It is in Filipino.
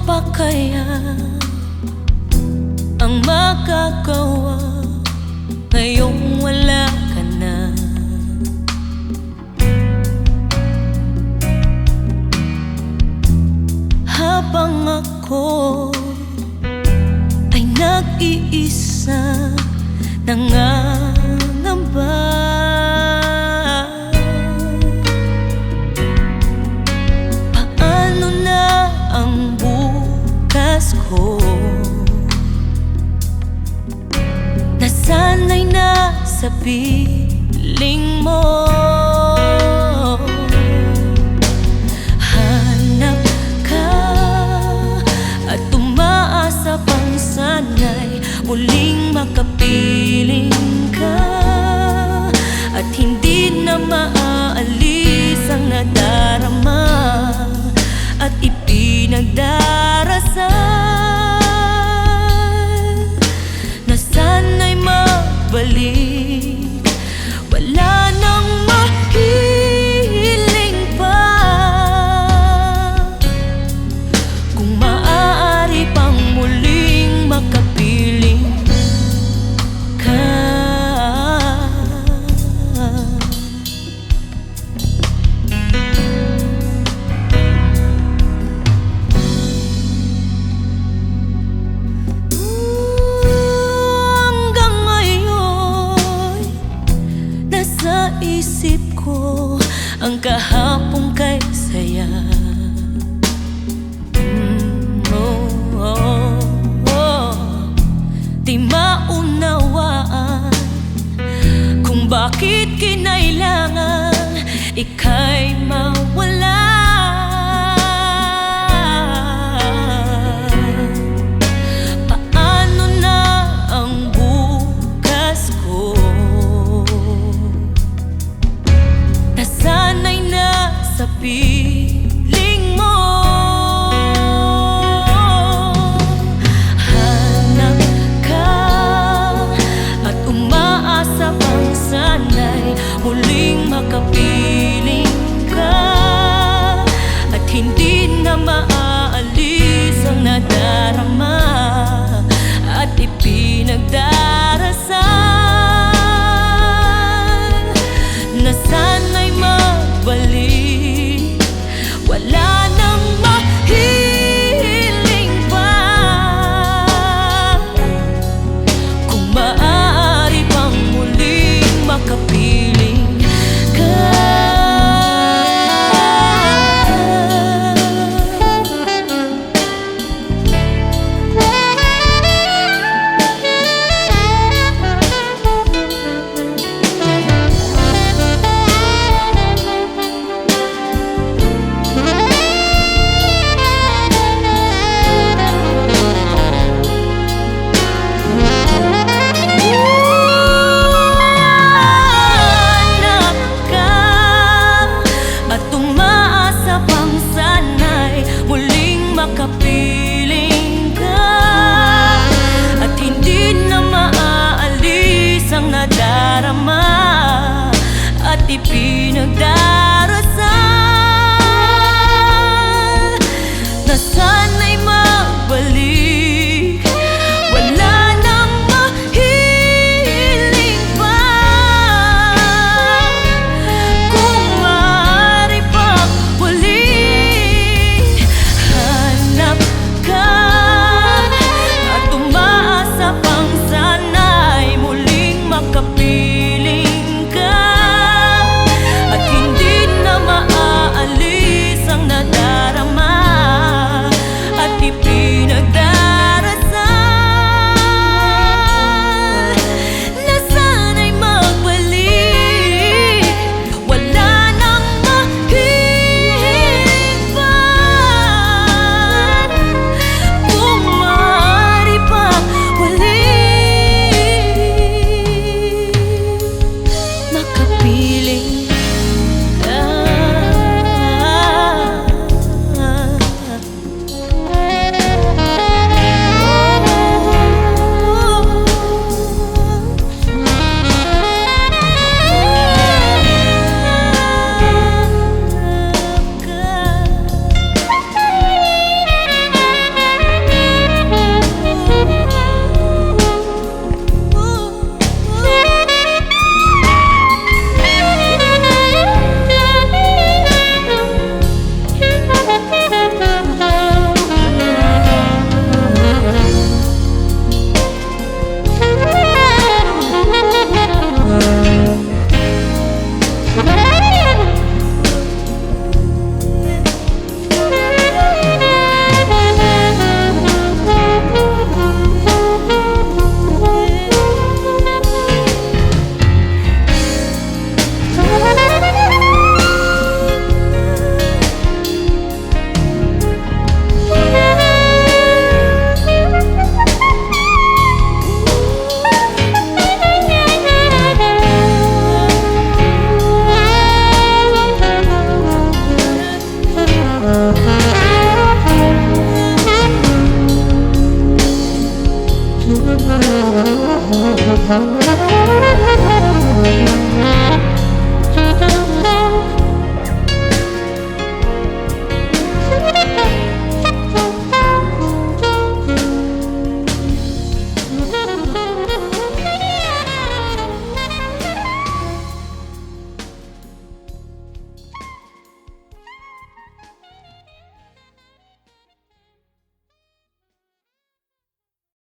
pa kaya ang magagawa ngayong wala ka na? Habang ako ay nag-iisa, nangangamba, paano na ang bukas ko? Nasanay na sa piling mo. Hanap ka at umaasa pang sana'y muling makapiling ka, at hindi na maaalis ang nadarama at ipinagdarasal na sana'y magbalik. Wala nang mahiling pa, kung maaari pang muling makapiling ka. Sa isip ko ang kahapon kay saya. Di maunawaan kung bakit kinailangan ika'y mawala. Paano na ang bukas ko? Nasanay na sa piling mo. Hanap ka at umaasa pang sana'y muling makapiling ka, at hindi na maaalis ang nadarama at ipinagdarasal na sana'y magbalik. Wala nang mahiling pa, kung maaari pang muling makapiling ka. Makapiling ka, at hindi na maaalis ang nadarama at ipinagdarasal na sana'y magbalik. Wala nang mahiling pa, kung maaari pang muling hanap ka at umaasa pang sana'y muling makapiling ka, at hindi na maaalis ang nadarama Thank